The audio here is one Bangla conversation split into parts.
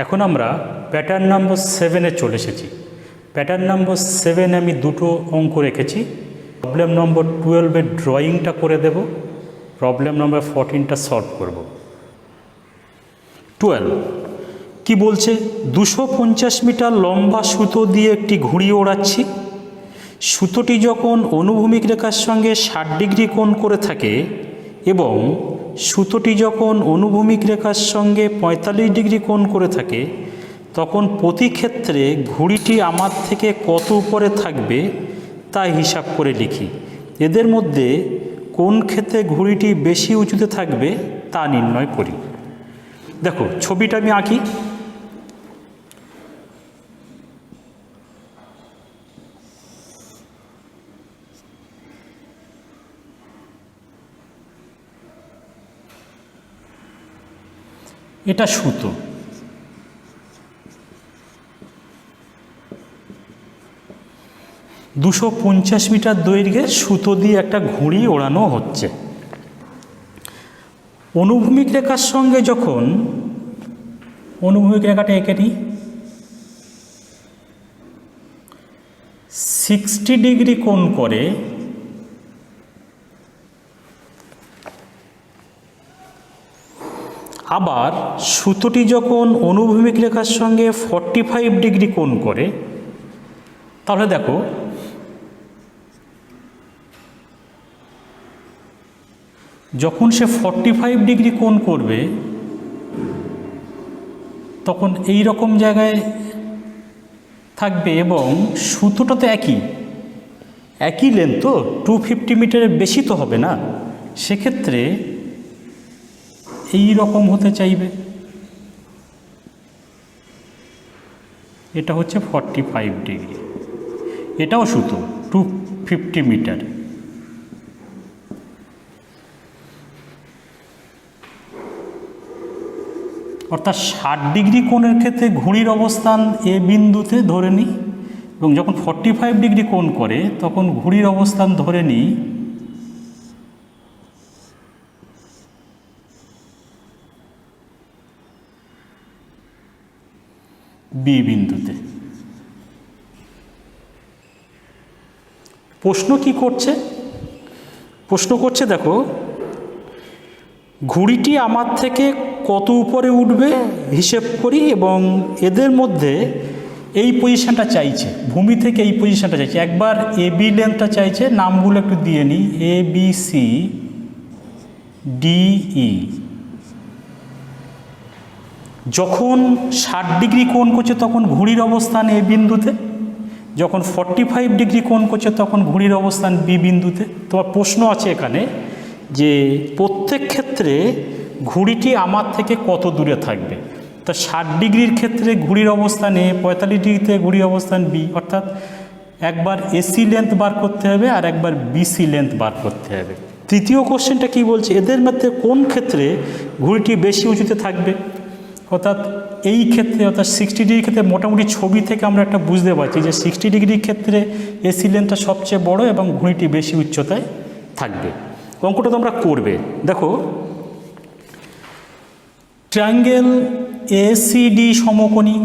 এখন আমরা প্যাটার্ন নম্বর 7-এ চলে এসেছি। প্যাটার্ন নম্বর 7 আমি দুটো অঙ্ক রেখেছি। প্রবলেম নম্বর 12-এর ড্রয়িংটা করে দেব, প্রবলেম নম্বর 14টা সলভ করব। 12 কি বলছে, 250 মিটার লম্বা সুতো দিয়ে একটি ঘুড়ি ওড়াচ্ছি। সুতোটি যখন অনুভূমিক রেখার সঙ্গে 60 ডিগ্রি কোণ করে থাকে এবং সুতোটি যখন অনুভূমিক রেখার সঙ্গে 45 ডিগ্রি কোণ করে থাকে, তখন প্রতি ক্ষেত্রে ঘুড়িটি আমার থেকে কত উপরে থাকবে তা হিসাব করে লিখি। এদের মধ্যে কোন ক্ষেত্রে ঘুড়িটি বেশি উঁচুতে থাকবে তা নির্ণয় করি। দেখো ছবিটা আমি আঁকি। এটা সুতো, 250 মিটার দৈর্ঘ্যের সুতো দিয়ে একটা ঘুড়ি ওড়ানো হচ্ছে। অনুভূমিক রেখার সঙ্গে যখন অনুভূমিক রেখাটা এঁকে নিই, 60 ডিগ্রি কোণ করে আবার সুতোটি যখন অনুভূমিক রেখার সঙ্গে 45 ডিগ্রি কোণ করে, তাহলে দেখো যখন সে 45 ডিগ্রি কোণ করবে তখন এই রকম জায়গায় থাকবে এবং সুতোটা তো একই লেন্থ, তো 250 মিটারের বেশি তো হবে না, সেক্ষেত্রে এই রকম হতে চাইবে। এটা হচ্ছে 45 ডিগ্রি, এটাও সুতো 250 মিটার। অর্থাৎ 60 ডিগ্রি কোণের ক্ষেত্রে ঘুড়ির অবস্থান এ বিন্দুতে ধরে নিই এবং যখন 45 ডিগ্রি কোণ করে তখন ঘুড়ির অবস্থান ধরে নিই বি বিন্দুতে। প্রশ্ন কি করছে? প্রশ্ন করছে দেখো ঘুড়িটি আমার থেকে কত উপরে উঠবে হিসেব করি এবং এদের মধ্যে এই পজিশানটা চাইছে, ভূমি থেকে এই পজিশানটা চাইছে। একবার এ বি লেন্থটা চাইছে, নামগুলো একটু দিয়ে নিই, A B C D E. যখন 60 ডিগ্রি কোণ করছে তখন ঘুড়ির অবস্থান এ বিন্দুতে, যখন 45 ডিগ্রি কোণ করছে তখন ঘুড়ির অবস্থান বি বিন্দুতে। তোমার প্রশ্ন আছে এখানে যে প্রত্যেক ক্ষেত্রে ঘুড়িটি আমার থেকে কত দূরে থাকবে। তো 60 ডিগ্রির ক্ষেত্রে ঘুড়ির অবস্থান এ, 45 ডিগ্রিতে ঘুড়ির অবস্থান বি, অর্থাৎ একবার এসি লেন্থ বার করতে হবে আর একবার বিসি লেন্থ বার করতে হবে। তৃতীয় কোশ্চেনটা কি বলছে, এদের মধ্যে কোন ক্ষেত্রে ঘুড়িটি বেশি উঁচুতে থাকবে। অর্থাৎ এই ক্ষেত্রে, অর্থাৎ 60 ডিগ্রির ক্ষেত্রে মোটামুটি ছবি থেকে আমরা একটা বুঝতে পারছি যে 60 ডিগ্রির ক্ষেত্রে এসি লেন্থটা সবচেয়ে বড় এবং ঘুড়িটি বেশি উচ্চতায় থাকবে। অঙ্কটা তোমরা করবে। দেখো ট্রায়াঙ্গেল এসিডি সমকোণী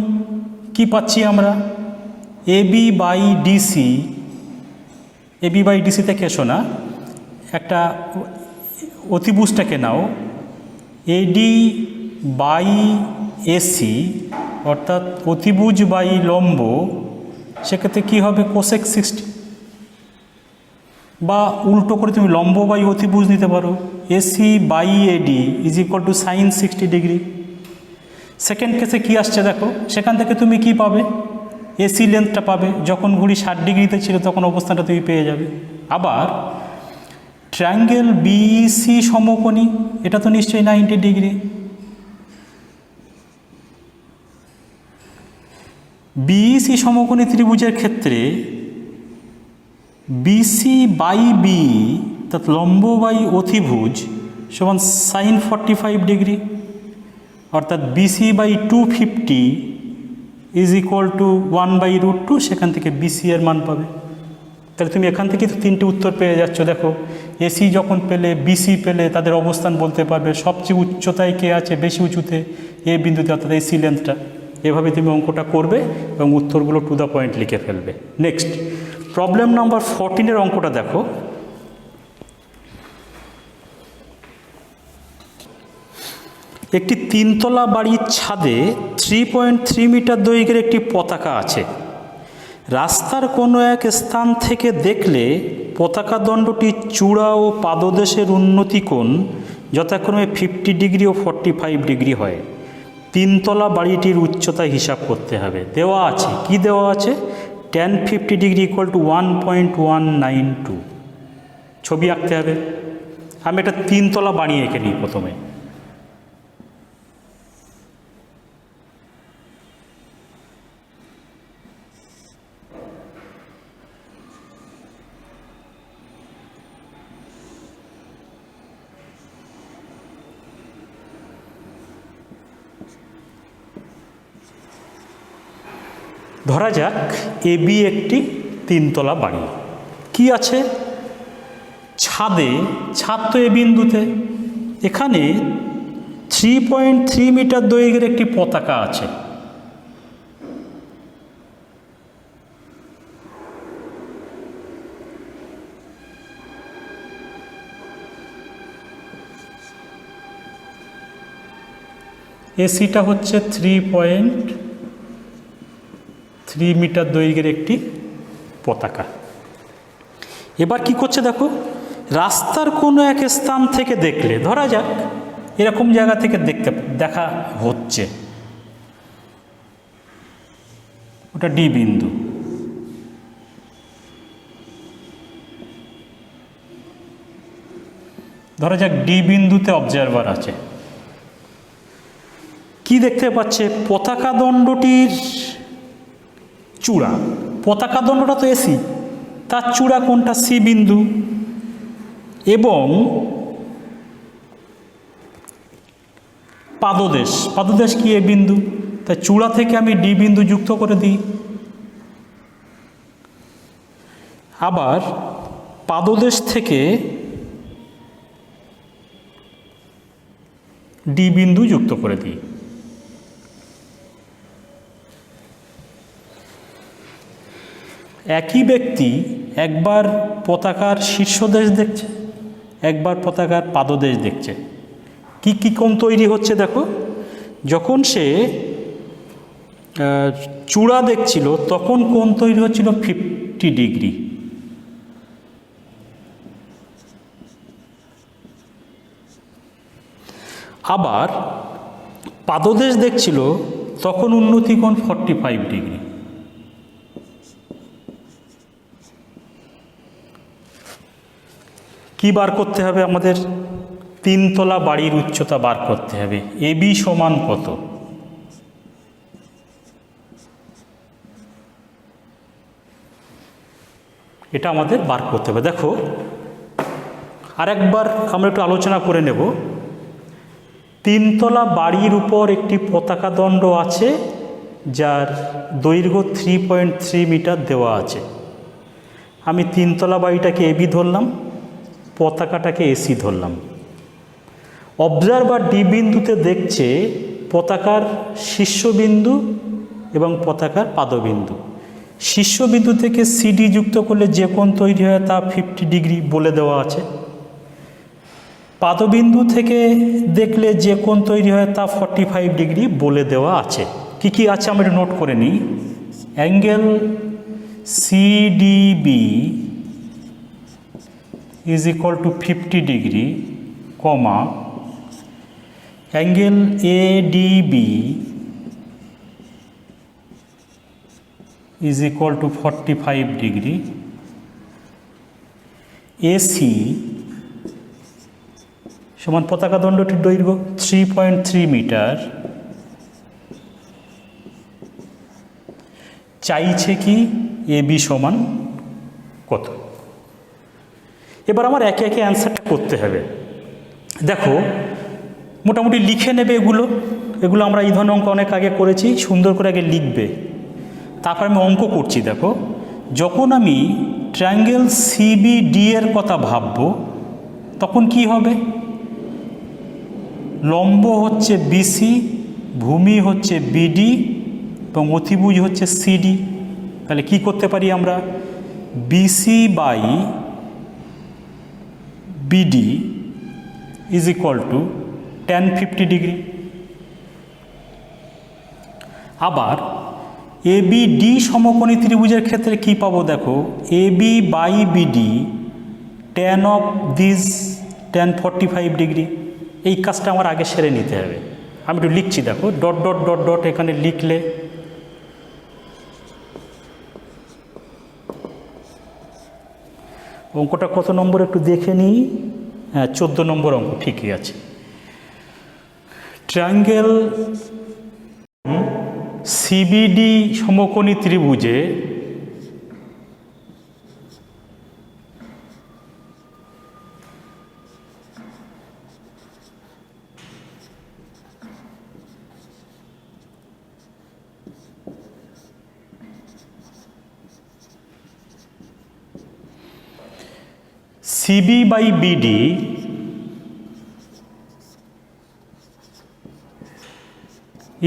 কি পাচ্ছি আমরা, AB by DC. AB by DC থেকে এসো না, একটা অতিভুজটাকে নাও, এডি বাই এসি অর্থাৎ অতিভুজ বাই লম্ব, সেক্ষেত্রে কী হবে কোসেক 60, বা উল্টো করে তুমি লম্ব বাই অতিভুজ নিতে পারো, AC by AD is equal to sine 60 degree. Second কেসে কী আসছে দেখো, সেখান থেকে তুমি কি পাবে, এসি লেন্থটা পাবে, যখন ঘুড়ি 60 ডিগ্রিতে ছিল তখন অবস্থানটা তুমি পেয়ে যাবে। আবার ট্রায়াঙ্গেল বিসি সমকোণী, এটা তো নিশ্চয়ই 90 ডিগ্রি। বিসি সমকোণী ত্রিভুজের ক্ষেত্রে বিসি বাই বি অর্থাৎ লম্ব বাই অতিভুজ সমান সাইন 45 ডিগ্রি, অর্থাৎ BC by 250 is equal to 1/√2, সেখান থেকে বিসি এর মান পাবে। তাহলে তুমি এখান থেকে তো 3টে উত্তর পেয়ে যাচ্ছ। দেখো এসি যখন পেলে, বিসি পেলে, তাদের অবস্থান বলতে পারবে, সবচেয়ে উচ্চতায় কে আছে বেশি উঁচুতে, এ বিন্দুতে, অর্থাৎ এসি লেন্থটা। এভাবে তুমি অঙ্কটা করবে এবং উত্তরগুলো টু দ্য পয়েন্ট লিখে ফেলবে। নেক্সট প্রবলেম নাম্বার 14-এর অঙ্কটা দেখো। একটি 3তলা বাড়ির ছাদে 3.3 মিটার দৈর্ঘ্যের একটি পতাকা আছে। রাস্তার কোনো এক স্থান থেকে দেখলে পতাকা দণ্ডটির চূড়া ও পাদদেশের উন্নতি কোণ যথাক্রমে 50 ডিগ্রি ও 45 ডিগ্রি হয়। 3তলা বাড়িটির উচ্চতা হিসাব করতে হবে। দেওয়া আছে, কি দেওয়া আছে? tan 50 degree equal to 1.192। ছবি আঁকতে হবে। আমি একটা 3তলা বাড়ি এঁকে নিই প্রথমে। ধরা যাক এবি একটি 3তলা বাড়ি। কি আছে? ছাদে, ছাদ তো এ বিন্দুতে, এখানে 3.3 মিটার দৈর্ঘ্যের একটি পতাকা আছে। এসিটা হচ্ছে 3.3 মিটার দৈর্ঘ্যের একটি পতাকা। এবার কি করছে দেখো, রাস্তার কোনো এক স্থান থেকে দেখলে, ধরা যাক এরকম জায়গা থেকে দেখা হচ্ছে, ওটা ডি বিন্দু। ধরা যাক ডি বিন্দুতে অবজারভার আছে। কি দেখতে পাচ্ছে? পতাকা দণ্ডটির চূড়া, পতাকা দণ্ডটা তো এসি, তার চূড়া কোনটা? সি বিন্দু। এবং পাদদেশ, পাদদেশ কি? এ বিন্দু। তাই চূড়া থেকে আমি ডি বিন্দু যুক্ত করে দিই। আবার পাদদেশ থেকে ডি বিন্দু যুক্ত করে দিই। একই ব্যক্তি একবার পতাকার শীর্ষদেশ দেখছে, একবার পতাকার পাদদেশ দেখছে। কি কি কোণ তৈরি হচ্ছে দেখো, যখন সে চূড়া দেখছিল তখন কোণ তৈরি হচ্ছিল 50 ডিগ্রি। আবার পাদদেশ দেখছিল তখন উন্নতি কোণ 45 ডিগ্রি। কি বার করতে হবে আমাদের? 3তলা বাড়ির উচ্চতা বার করতে হবে। এবি সমান কত? এটা আমাদের বার করতে হবে। দেখো আরেকবার আমরা একটু আলোচনা করে নেব। 3তলা বাড়ির উপর একটি পতাকা দণ্ড আছে যার দৈর্ঘ্য 3.3 মিটার দেওয়া আছে। আমি 3তলা বাড়িটাকে এবি ধরলাম, পতাকাটাকে এসি ধরলাম। অবজারভার ডি বিন্দুতে দেখছে পতাকার শীর্ষবিন্দু এবং পতাকার পাদবিন্দু। শীর্ষবিন্দু থেকে সিডি যুক্ত করলে যে কোণ তৈরি হয় তা 50 ডিগ্রি বলে দেওয়া আছে। পাদবিন্দু থেকে দেখলে যে কোণ তৈরি হয় তা 45 ডিগ্রি বলে দেওয়া আছে। কি কি আছে আমরা নোট করে নিই। Angle সিডিবি is equal to 50 degree, comma, angle ADB is equal to 45 degree, AC সমান পতাকা দণ্ডটির দৈর্ঘ্য 3.3 মিটার। চাইছে কি এবি সমান কত? এবার আমার একে একে অ্যান্সারটা করতে হবে। দেখো মোটামুটি লিখে নেবে এগুলো আমরা এই ধরনের অঙ্ক অনেক আগে করেছি, সুন্দর করে আগে লিখবে। তারপর আমি অঙ্ক করছি। দেখো যখন আমি ট্রায়াঙ্গেল সিবিডি এর কথা ভাববো তখন কি হবে? লম্ব হচ্ছে বিসি, ভূমি হচ্ছে বিডি এবং অতিভুজ হচ্ছে সিডি। তাহলে কি করতে পারি আমরা, BC by BD is equal to tan 50 degree. আবার এবিডি সমকোণী ত্রিভুজের ক্ষেত্রে কি পাবো দেখো, AB by BD tan of this tan 45 degree. এই কাজটা আমার আগে সেরে নিতে হবে। আমি একটু লিখছি দেখো, ডট ডট ডট ডট এখানে লিখলে অঙ্কটা কত নম্বর একটু দেখে নিই। হ্যাঁ, 14 নম্বর অঙ্ক, ঠিকই আছে। ট্রায়াঙ্গেল সিবিডি সমকোণী ত্রিভুজে CB by BD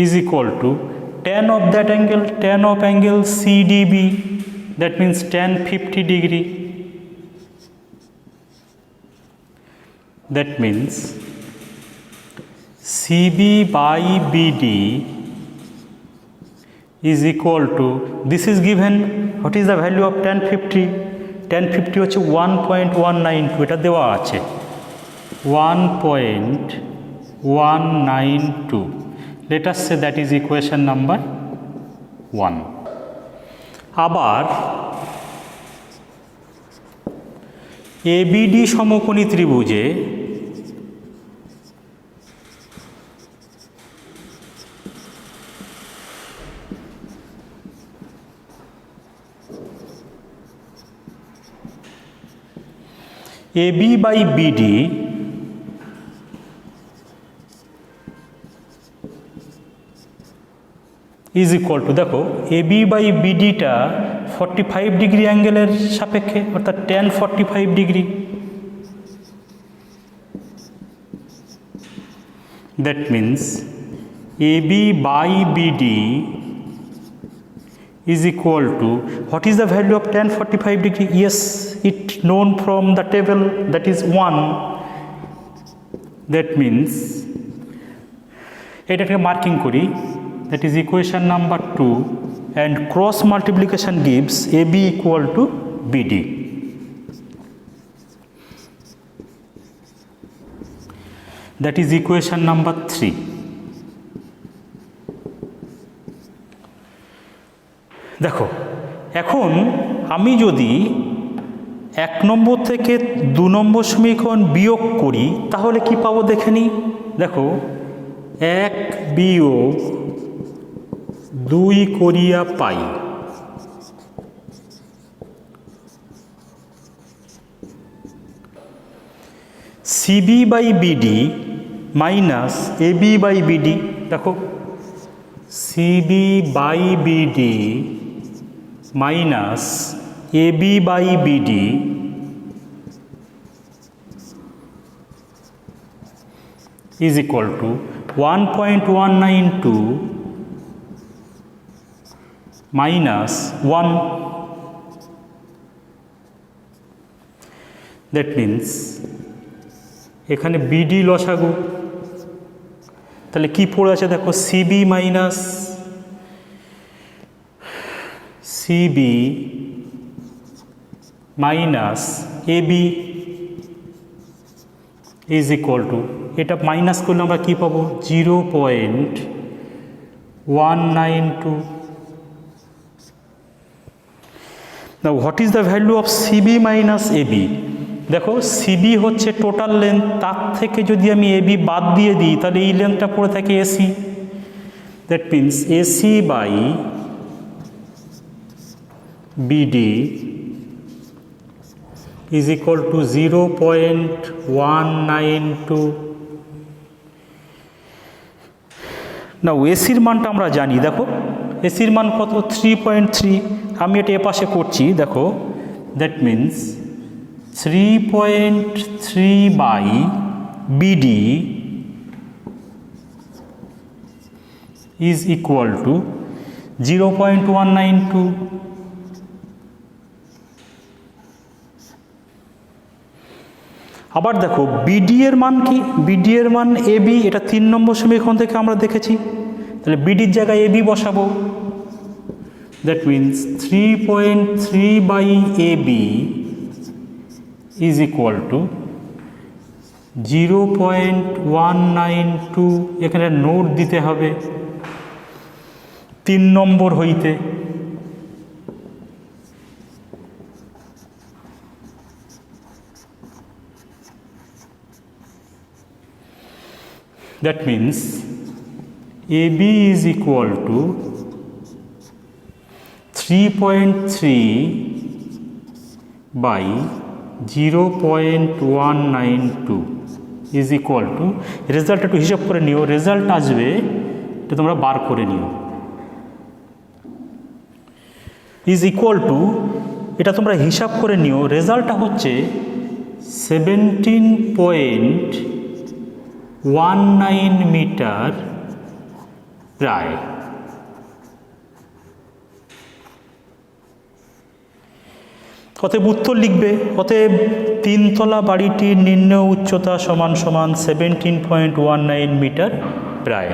is equal to tan of that angle, tan of angle CDB, that means tan 50 degree. That means CB by BD is equal to, this is given, what is the value of tan 50? tan 50 হচ্ছে 1.192, এটা দেওয়া আছে 1.192. Let us say that is equation number 1. আবার ABD সমকোণী ত্রিভুজে AB by BD is equal to, দেখো AB by BD টা 45 ডিগ্রি অ্যাঙ্গেলের সাপেক্ষে, অর্থাৎ tan 45 degree. That means AB by BD is equal to, what is the value of tan 45 degree? Yes, it known from the table, that is 1. That means এটাকে মার্কিং করি, that is equation number 2, and cross multiplication gives AB equal to BD. That is equation number 3. দেখো এখন আমি যদি 1 নম্বর থেকে 2 নম্বর সমীকরণ বিয়োগ করি তাহলে কি পাবো দেখে নিই। দেখো 1 বিয়োগ 2 করিয়া পাই, CB by BD minus AB by BD. দেখো CB by BD minus AB by BD is equal to 1.192 minus 1. That means এখানে বিডি লসাগু, তাহলে কি পড়ে আছে দেখো, CB minus CB minus AB is equal to, এটা মাইনাস করলে আমরা কী পাবো 0.192. Now what is the value of CB minus AB? দেখো সিবি হচ্ছে টোটাল লেন্থ, তার থেকে যদি আমি এবি বাদ দিয়ে দিই তাহলে এই লেন্থটা পড়ে থাকে AC. That means AC by BD is equal to 0.192. Now এসির মানটা আমরা জানি, দেখো এসির মান কত 3.3, আমি এটা এপাশে করছি দেখো, that means 3.3 by BD is equal to 0.192। আবার দেখো বিডি এর মান কি, বিডি এর মান এবি, এটা 3 নম্বর সমীকরণ থেকে আমরা দেখেছি। তাহলে বিডির জায়গায় এবি বসাবো, that means 3.3 by AB is equal to 0.192। এখানে নোট দিতে হবে 3 নম্বর হইতে। That means AB is equal to 3.3 by 0.192 is equal to, result একটু হিসাব করে নিও, রেজাল্ট আসবে এটা তোমরা বার করে নিও, ইজ ইকুয়াল টু, এটা তোমরা হিসাব করে নিও, রেজাল্টটা হচ্ছে 17.19 মিটার প্রায়। অতএব উত্তর লিখবে, অতএব 3 তলা বাড়িটির নিম্ন উচ্চতা সমান সমান 17.19 মিটার প্রায়।